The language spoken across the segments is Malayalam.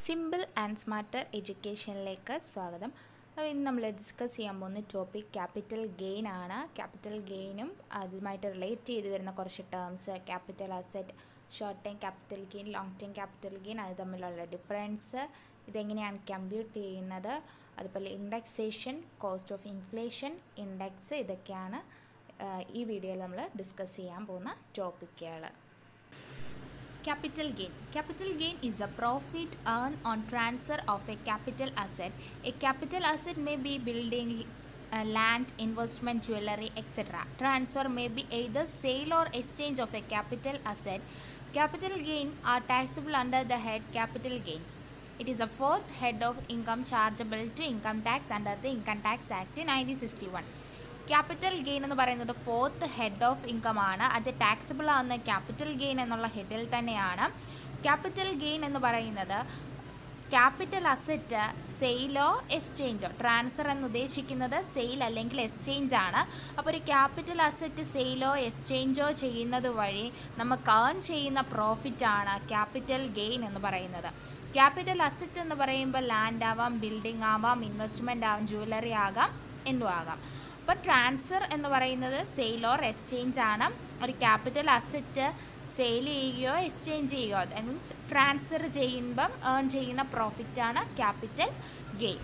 സിമ്പിൾ ആൻഡ് സ്മാർട്ടർ എഡ്യൂക്കേഷനിലേക്ക് സ്വാഗതം. അപ്പോൾ ഇന്ന് നമ്മൾ ഡിസ്കസ് ചെയ്യാൻ പോകുന്ന ടോപ്പിക് ക്യാപിറ്റൽ ഗെയിൻ ആണ്. ക്യാപിറ്റൽ ഗെയിനും അതുമായിട്ട് റിലേറ്റ് ചെയ്ത് വരുന്ന കുറച്ച് terms, capital asset, short time capital gain, long time capital gain, അത് തമ്മിലുള്ള ഡിഫറൻസ്, ഇതെങ്ങനെയാണ് കമ്പ്യൂട്ട് ചെയ്യുന്നത്, അതുപോലെ indexation, cost of inflation, index, ഇതൊക്കെയാണ് ഈ വീഡിയോയിൽ നമ്മൾ ഡിസ്കസ് ചെയ്യാൻ പോകുന്ന ടോപ്പിക്കുകൾ. Capital gain. Capital gain is a profit earned on transfer of a capital asset. A capital asset may be building, land, investment, jewelry, etc. Transfer may be either sale or exchange of a capital asset. Capital gain are taxable under the head capital gains. It is a fourth head of income chargeable to income tax under the Income Tax Act 1961. Capital gain എന്ന് പറയുന്നത് ഫോർത്ത് ഹെഡ് ഓഫ് ഇൻകം ആണ്. അത് ടാക്സബിൾ ആവുന്ന ക്യാപിറ്റൽ ഗെയിൻ എന്നുള്ള ഹെഡിൽ തന്നെയാണ്. ക്യാപിറ്റൽ ഗെയിൻ എന്ന് പറയുന്നത് ക്യാപിറ്റൽ അസറ്റ് സെയിലോ എക്സ്ചേഞ്ചോ, ട്രാൻസ്ഫർ എന്ന് ഉദ്ദേശിക്കുന്നത് സെയിൽ അല്ലെങ്കിൽ എക്സ്ചേഞ്ച് ആണ്. അപ്പോൾ ഒരു ക്യാപിറ്റൽ അസറ്റ് സെയിലോ എക്സ്ചേഞ്ചോ ചെയ്യുന്നത് വഴി നമുക്ക് ഏൺ ചെയ്യുന്ന പ്രോഫിറ്റാണ് ക്യാപിറ്റൽ ഗെയിൻ എന്ന് പറയുന്നത്. ക്യാപിറ്റൽ അസറ്റ് എന്ന് പറയുമ്പോൾ ലാൻഡ് ആവാം, ബിൽഡിംഗ് ആവാം, ഇൻവെസ്റ്റ്മെൻ്റ് ആവാം, ജ്വല്ലറി ആകാം, എന്തും ആകാം. അപ്പോൾ ട്രാൻസ്ഫർ എന്ന് പറയുന്നത് സെയിൽ ഓർ എക്സ്ചേഞ്ച് ആണ്. ഒരു ക്യാപിറ്റൽ അസറ്റ് സെയിൽ ചെയ്യുകയോ എക്സ്ചേഞ്ച് ചെയ്യുകയോ, ദാറ്റ് മീൻസ് ട്രാൻസ്ഫർ ചെയ്യുമ്പം ഏൺ ചെയ്യുന്ന പ്രോഫിറ്റാണ് capital gain.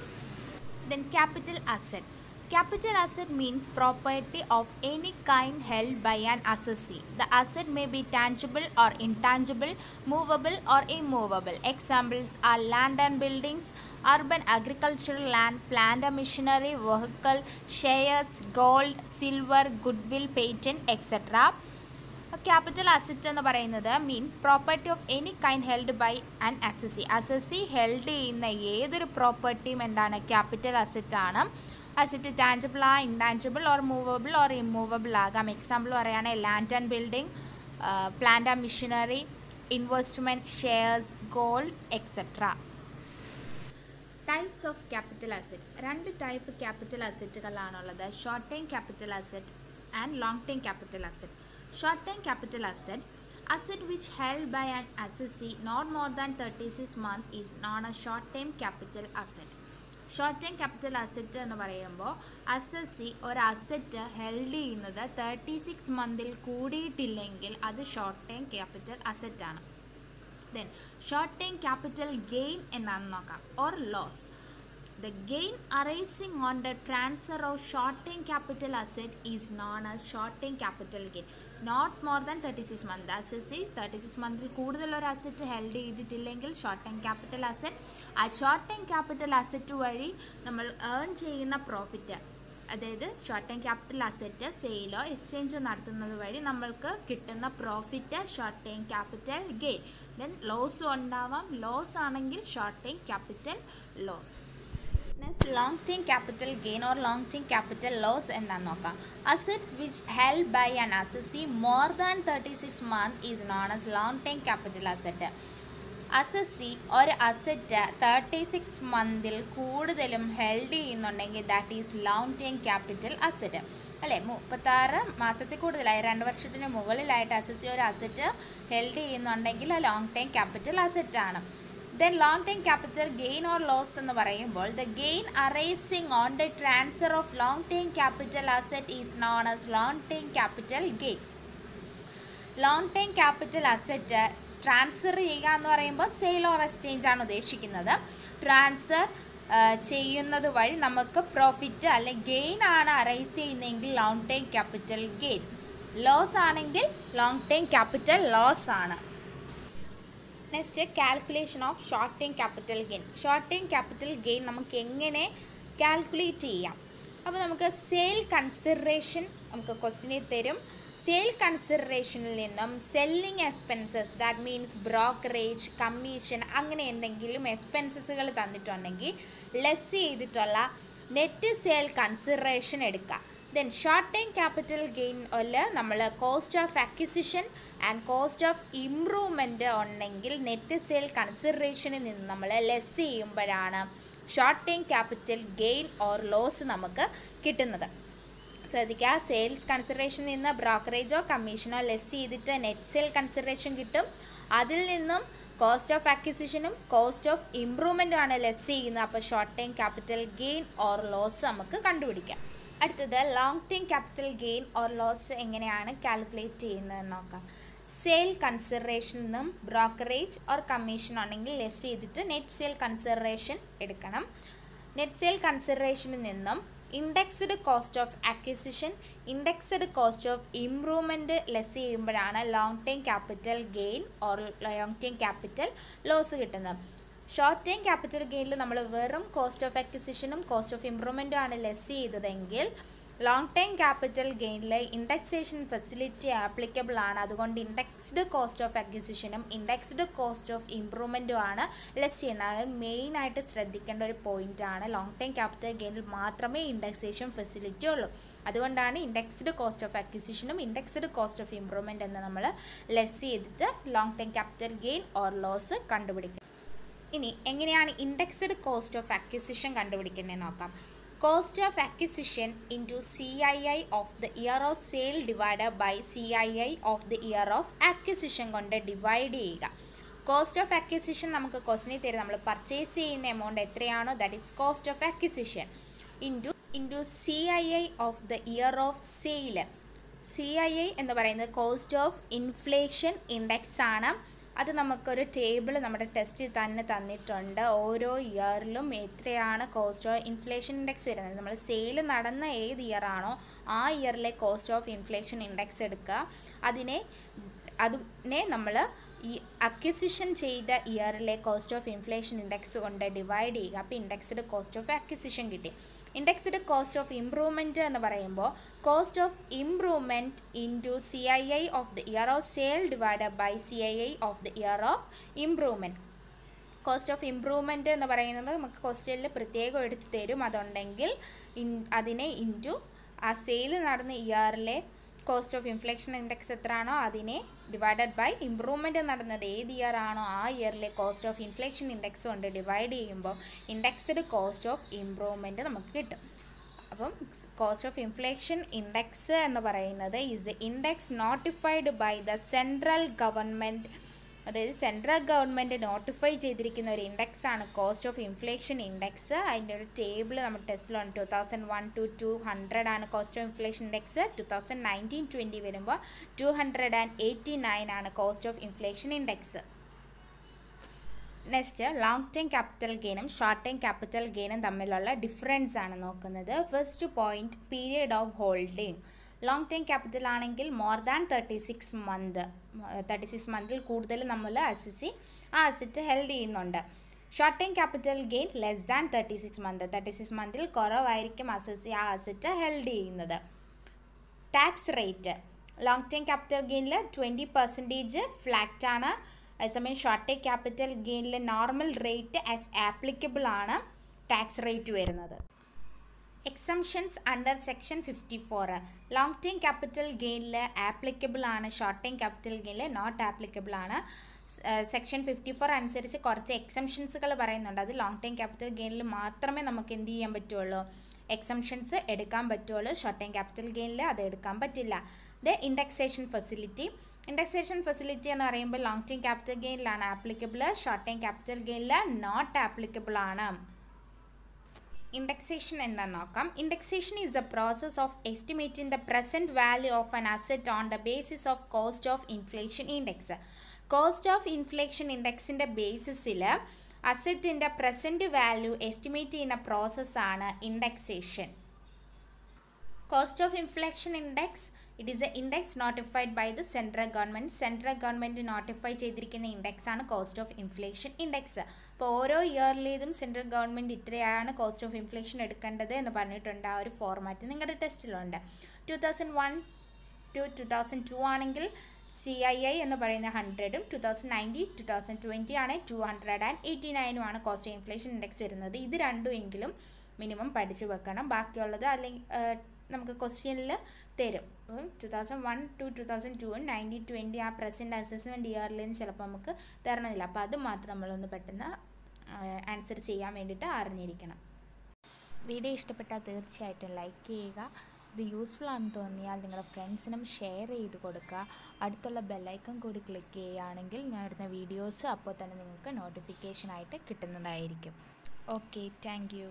Then capital asset. Capital asset means property of any kind held by an assessee. The asset may be tangible or intangible, movable or immovable. Examples are land and buildings, urban agricultural land, plant and machinery, vehicle, shares, gold, silver, goodwill, patent, etc. Capital asset എന്ന് പറയുന്നത് means property of any kind held by an assessee. Assessee held ചെയ്യുന്ന ഏതൊരു പ്രോപ്പർട്ടിയും എന്താണ്, ക്യാപിറ്റൽ അസറ്റ് ആണ്. Asset tangible ah, intangible or movable or immovable ആകാം. എക്സാമ്പിൾ പറയുകയാണെങ്കിൽ land and building, plant and machinery, investment, shares, gold, etcetera. Types of capital asset. രണ്ട് ടൈപ്പ് ക്യാപിറ്റൽ അസറ്റുകളാണുള്ളത്: short time capital asset and long time capital asset. Short time capital asset, asset which held by an assessee not more than 36 months is known as short term capital asset. Short time capital asset എന്ന് പറയുമ്പോൾ അസസി ഒരു അസറ്റ് ഹെൽഡ് ചെയ്യുന്നത് 36 മന്തിൽ കൂടിയിട്ടില്ലെങ്കിൽ അത് ഷോർട്ട് ടൈം ക്യാപിറ്റൽ അസറ്റാണ്. Then short time capital gain എന്നാണ് നോക്കാം, or loss. The gain arising on the transfer of short-term capital asset is known as short-term capital gain. Not more than 36 months. Assessee 36 മന്തിൽ കൂടുതൽ ഒരു അസറ്റ് ഹെൽഡ് ചെയ്തിട്ടില്ലെങ്കിൽ ഷോർട്ട് ടൈം ക്യാപിറ്റൽ അസറ്റ്. ആ ഷോർട്ട് ടൈം ക്യാപിറ്റൽ അസറ്റ് വഴി നമ്മൾ ഏൺ ചെയ്യുന്ന പ്രോഫിറ്റ്, അതായത് ഷോർട്ട് ടൈം ക്യാപിറ്റൽ അസറ്റ് സെയിലോ എക്സ്ചേഞ്ചോ നടത്തുന്നത് വഴി നമ്മൾക്ക് കിട്ടുന്ന profit short time capital gain. Then ലോസും ഉണ്ടാവാം. ലോസ് ആണെങ്കിൽ short time capital loss. Next long time capital gain or long time capital loss എന്താണെന്ന് നോക്കാം. Assets which held by an assessee more than 36 months is known as long time capital asset. Assessee ഒരു അസറ്റ് 36 മന്തിൽ കൂടുതലും ഹെൽഡ് ചെയ്യുന്നുണ്ടെങ്കിൽ that is long time capital asset. അല്ലേ, 36 മാസത്തിൽ കൂടുതലായി 2 വർഷത്തിന് മുകളിലായിട്ട് അസസി ഒരു അസറ്റ് ഹെൽഡ് ചെയ്യുന്നുണ്ടെങ്കിൽ ആ ലോങ് ടൈം ക്യാപിറ്റൽ അസറ്റാണ്. Then long term capital gain or loss എന്ന് പറയുമ്പോൾ the gain arising on the transfer of long term capital asset is known as long term capital gain. Long term capital asset transfer ചെയ്യുക എന്ന് പറയുമ്പോൾ സെയിൽ ഓർ എക്സ്ചേഞ്ച് ആണ് ഉദ്ദേശിക്കുന്നത്. ട്രാൻസ്ഫർ ചെയ്യുന്നത് വഴി നമുക്ക് പ്രോഫിറ്റ് അല്ലെങ്കിൽ ഗെയിൻ ആണ് അറൈസ് ചെയ്യുന്നതെങ്കിൽ long time capital gain. Loss ആണെങ്കിൽ ലോങ് ടൈം ക്യാപിറ്റൽ ലോസ് ആണ്. Next calculation of short time capital gain. Short time capital gain നമുക്ക് എങ്ങനെ കാൽക്കുലേറ്റ് ചെയ്യാം? അപ്പോൾ നമുക്ക് സെയിൽ കൺസിഡറേഷൻ നമുക്ക് ക്വസ്റ്റിനിൽ തരും. സെയിൽ കൺസിഡറേഷനിൽ നിന്നും selling expenses, that means brokerage, commission, അങ്ങനെ എന്തെങ്കിലും എക്സ്പെൻസസുകൾ തന്നിട്ടുണ്ടെങ്കിൽ ലെസ് ചെയ്തിട്ടുള്ള നെറ്റ് സെയിൽ കൺസിഡറേഷൻ എടുക്കുക. Then short time capital gain നമ്മൾ cost of acquisition and cost of improvement ഉണ്ടെങ്കിൽ നെറ്റ് സെയിൽ കൺസിഡറേഷനിൽ നിന്ന് നമ്മൾ ലെസ് ചെയ്യുമ്പോഴാണ് short time capital gain or loss നമുക്ക് കിട്ടുന്നത്. ശ്രദ്ധിക്കുക, സെയിൽസ് കൺസിഡറേഷനിൽ നിന്ന് ബ്രോക്കറേജോ കമ്മീഷനോ ലെസ് ചെയ്തിട്ട് നെറ്റ് സെയിൽ കൺസിഡറേഷൻ കിട്ടും. അതിൽ നിന്നും കോസ്റ്റ് ഓഫ് അക്വിസിഷനും കോസ്റ്റ് ഓഫ് ഇംപ്രൂവ്മെൻറ്റും ആണ് ലെസ് ചെയ്യുന്നത്. അപ്പോൾ short time capital gain or loss നമുക്ക് കണ്ടുപിടിക്കാം. അടുത്തത് long time capital gain or loss എങ്ങനെയാണ് കാൽക്കുലേറ്റ് ചെയ്യുന്നതെന്ന് നോക്കാം. സെയിൽ കൺസിഡറേഷനിൽ നിന്നും ബ്രോക്കറേജ് ഓർ കമ്മീഷൻ ആണെങ്കിൽ ലെസ് ചെയ്തിട്ട് നെറ്റ് സെയിൽ കൺസിഡറേഷൻ എടുക്കണം. നെറ്റ് സെയിൽ കൺസിഡറേഷനിൽ നിന്നും indexed cost of acquisition, indexed cost of improvement less ചെയ്യുമ്പോഴാണ് long time capital gain or long time capital loss കിട്ടുന്നത്. ഷോർട്ട് ടൈം ക്യാപിറ്റൽ ഗെയിനിൽ നമ്മൾ വെറും കോസ്റ്റ് ഓഫ് അക്വിസിഷനും കോസ്റ്റ് ഓഫ് ഇംപ്രൂവ്മെൻറ്റും ആണ് ലെസ് ചെയ്തതെങ്കിൽ ലോങ് ടൈം ക്യാപിറ്റൽ ഗെയിനിൽ ഇൻഡെക്സേഷൻ ഫെസിലിറ്റി ആപ്ലിക്കബിൾ ആണ്. അതുകൊണ്ട് ഇൻഡെക്സ്ഡ് കോസ്റ്റ് ഓഫ് അക്വിസിഷനും ഇൻഡെക്സ്ഡ് കോസ്റ്റ് ഓഫ് ഇംപ്രൂവ്മെൻറ്റും ആണ് ലെസ് ചെയ്യുന്നത്. അത് മെയിനായിട്ട് ശ്രദ്ധിക്കേണ്ട ഒരു പോയിൻ്റാണ്. ലോങ് ടൈം ക്യാപിറ്റൽ ഗെയിനിൽ മാത്രമേ ഇൻഡെക്സേഷൻ ഫെസിലിറ്റി ഉള്ളൂ. അതുകൊണ്ടാണ് ഇൻഡെക്സ്ഡ് കോസ്റ്റ് ഓഫ് അക്വിസിഷനും ഇൻഡെക്സ്ഡ് കോസ്റ്റ് ഓഫ് ഇംപ്രൂവ്മെൻറ്റ് എന്ന് നമ്മൾ ലെസ് ചെയ്തിട്ട് long time capital gain or loss കണ്ടുപിടിക്കുക. ഇനി എങ്ങനെയാണ് ഇൻഡെക്സ്ഡ് കോസ്റ്റ് ഓഫ് അക്വിസിഷൻ കണ്ടുപിടിക്കുന്നത് നോക്കാം. Cost of acquisition into CII of the year of sale divided by CII of the year of acquisition കൊണ്ട് ഡിവൈഡ് ചെയ്യുക. കോസ്റ്റ് ഓഫ് അക്വിസിഷൻ നമുക്ക് ക്വസ്റ്റനിൽ തരും. നമ്മൾ പർച്ചേസ് ചെയ്യുന്ന എമൗണ്ട് എത്രയാണോ that is cost of acquisition into CII of the year of sale. CII എന്ന് പറയുന്നത് കോസ്റ്റ് ഓഫ് ഇൻഫ്ലേഷൻ ഇൻഡെക്സ് ആണ്. അത് നമുക്കൊരു ടേബിൾ നമ്മുടെ ടെസ്റ്റിൽ തന്നെ തന്നിട്ടുണ്ട്. ഓരോ ഇയറിലും എത്രയാണ് കോസ്റ്റ് ഓഫ് ഇൻഫ്ലേഷൻ ഇൻഡെക്സ് വരുന്നത്. നമ്മൾ സെയിൽ നടന്ന ഏത് ഇയർ ആണോ ആ ഇയറിലെ കോസ്റ്റ് ഓഫ് ഇൻഫ്ലേഷൻ ഇൻഡെക്സ് എടുക്കുക. അതിനെ നമ്മൾ ഈ അക്വിസിഷൻ ചെയ്ത ഇയറിലെ കോസ്റ്റ് ഓഫ് ഇൻഫ്ലേഷൻ ഇൻഡെക്സ് കൊണ്ട് ഡിവൈഡ് ചെയ്യുക. അപ്പോൾ ഇൻഡെക്സ്ഡ് കോസ്റ്റ് ഓഫ് അക്വിസിഷൻ കിട്ടി. ഇൻഡെക്സ്ഡ് കോസ്റ്റ് ഓഫ് ഇംപ്രൂവ്മെൻറ്റ് എന്ന് പറയുമ്പോൾ cost of improvement into CII of the year of sale divided by CII of the year of improvement. Cost of improvement എന്ന് പറയുന്നത് നമുക്ക് ക്വസ്റ്റ്യനിൽ പ്രത്യേകം എടുത്ത് തരും. അതുണ്ടെങ്കിൽ അതിനെ ഇൻറ്റു ആ സെയിൽ നടന്ന ഇയറിലെ കോസ്റ്റ് ഓഫ് ഇൻഫ്ലേഷൻ ഇൻഡെക്സ് എത്രയാണോ അതിനെ ഡിവൈഡഡ് ബൈ ഇംപ്രൂവ്മെൻറ്റ് നടന്നത് ഏത് ഇയർ ആണോ ആ ഇയറിലെ കോസ്റ്റ് ഓഫ് ഇൻഫ്ലേഷൻ ഇൻഡെക്സ് കൊണ്ട് ഡിവൈഡ് ചെയ്യുമ്പോൾ ഇൻഡെക്സ്ഡ് കോസ്റ്റ് ഓഫ് ഇംപ്രൂവ്മെൻറ്റ് നമുക്ക് കിട്ടും. അപ്പം കോസ്റ്റ് ഓഫ് ഇൻഫ്ലേഷൻ ഇൻഡെക്സ് എന്ന് പറയുന്നത് is a index notified by the central government. അതായത് സെൻട്രൽ ഗവൺമെൻറ് നോട്ടിഫൈ ചെയ്തിരിക്കുന്ന ഒരു ഇൻഡെക്സ് ആണ് കോസ്റ്റ് ഓഫ് ഇൻഫ്ലേഷൻ ഇൻഡെക്സ്. അതിൻ്റെ ഒരു ടേബിൾ നമ്മുടെ ടെസ്റ്റിലുണ്ട്. 2001 to 200 ആണ് കോസ്റ്റ് ഓഫ് ഇൻഫ്ലേഷൻ ഇൻഡെക്സ്. 2019-20 വരുമ്പോൾ 289 ആണ് cost of inflation index. Next long time capital ഗെയിനും ഷോർട്ട് ടൈം ക്യാപിറ്റൽ ഗെയിനും തമ്മിലുള്ള ഡിഫറൻസ് ആണ് നോക്കുന്നത്. First point period of holding. Long time capital ആണെങ്കിൽ മോർ ദാൻ 36 മന്തിൽ കൂടുതൽ നമ്മൾ ആ അസറ്റ് ഹെൽഡ് ചെയ്യുന്നുണ്ട്. Short time capital gain less than 36 മന്തിൽ കുറവായിരിക്കും ആ അസറ്റ് ഹെൽഡ് ചെയ്യുന്നത്. Tax rate long time capital ഗെയിനിൽ 20% ഫ്ലാറ്റ് ആണ്. അതേസമയം ഷോർട്ട് ടൈം ക്യാപിറ്റൽ ഗെയിനിൽ നോർമൽ റേറ്റ് ആസ് ആപ്ലിക്കബിൾ ആണ് ടാക്സ് റേറ്റ് വരുന്നത്. Exemptions under section 54 long time capital ഗെയിനിൽ ആപ്ലിക്കബിൾ ആണ്, ഷോർട്ട് ടൈം ക്യാപിറ്റൽ ഗെയിനിൽ നോട്ട് ആപ്ലിക്കബിൾ ആണ്. സെക്ഷൻ 54 അനുസരിച്ച് കുറച്ച് എക്സംഷൻസുകൾ പറയുന്നുണ്ട്. അത് ലോങ് ടൈം ക്യാപിറ്റൽ ഗെയിനിൽ മാത്രമേ നമുക്ക് എന്ത് ചെയ്യാൻ പറ്റുള്ളൂ, എക്സംഷൻസ് എടുക്കാൻ പറ്റുള്ളൂ. ഷോർട്ട് ടൈം ക്യാപിറ്റൽ ഗെയിനിൽ അത് എടുക്കാൻ പറ്റില്ല. ഇൻഡെക്സേഷൻ ഫെസിലിറ്റി എന്ന് പറയുമ്പോൾ ലോങ് ടൈം ക്യാപിറ്റൽ ഗെയിനിലാണ് ആപ്ലിക്കബിൾ, ഷോർട്ട് ടൈം ക്യാപിറ്റൽ ഗെയിനിൽ നോട്ട് ആപ്ലിക്കബിൾ ആണ്. ഇൻഡെക്സേഷൻ എന്താണെന്ന് നോക്കാം. Indexation is a process of estimating the present value of an asset on the basis of cost of inflation index. Cost of inflation ഇൻഡെക്സിൻ്റെ ബേസിസിൽ അസറ്റിൻ്റെ പ്രസൻറ്റ് വാല്യൂ എസ്റ്റിമേറ്റ് ചെയ്യുന്ന പ്രോസസ്സാണ് indexation. Cost of inflation index it is a index notified by the central government. Central government notify ചെയ്തിരിക്കുന്ന ഇൻഡെക്സ് ആണ് കോസ്റ്റ് ഓഫ് ഇൻഫ്ലേഷൻ ഇൻഡെക്സ്. അപ്പോൾ ഓരോ ഇയറിലേതും സെൻട്രൽ ഗവൺമെൻറ് ഇത്രയാണ് കോസ്റ്റ് ഓഫ് ഇൻഫ്ലേഷൻ എടുക്കേണ്ടത് എന്ന് പറഞ്ഞിട്ടുണ്ട്. ആ ഒരു ഫോർമാറ്റ് നിങ്ങളുടെ ടെസ്റ്റിലുണ്ട്. 2001 to 2002 ആണെങ്കിൽ CII എന്ന് പറയുന്ന 100ഉം 2019-2020 ആണ് 289 കോസ്റ്റ് ഓഫ് ഇൻഫ്ലേഷൻ ഇൻഡെക്സ് വരുന്നത്. ഇത് രണ്ടും എങ്കിലും മിനിമം പഠിച്ചു വെക്കണം. ബാക്കിയുള്ളത് അല്ലെങ്കിൽ നമുക്ക് ക്വസ്റ്റ്യനിൽ തരും. 2001 to 2002 1920 ആ പ്രസൻറ്റ് അസസ്മെൻറ്റ് ഇയറിൽ നിന്ന് ചിലപ്പോൾ നമുക്ക് തരണമെന്നില്ല. അപ്പോൾ അത് മാത്രം നമ്മളൊന്ന് പെട്ടെന്ന് ആൻസർ ചെയ്യാൻ വേണ്ടിയിട്ട് അറിഞ്ഞിരിക്കണം. വീഡിയോ ഇഷ്ടപ്പെട്ടാൽ തീർച്ചയായിട്ടും ലൈക്ക് ചെയ്യുക. ഇത് യൂസ്ഫുൾ ആണെന്ന് തോന്നിയാൽ നിങ്ങളുടെ ഫ്രണ്ട്സിനും ഷെയർ ചെയ്ത് കൊടുക്കുക. അടുത്തുള്ള ബെല്ലൈക്കൺ കൂടി ക്ലിക്ക് ചെയ്യുകയാണെങ്കിൽ ഞാൻ ഇടുന്ന വീഡിയോസ് അപ്പോൾ തന്നെ നിങ്ങൾക്ക് നോട്ടിഫിക്കേഷനായിട്ട് കിട്ടുന്നതായിരിക്കും. Okay, thank you.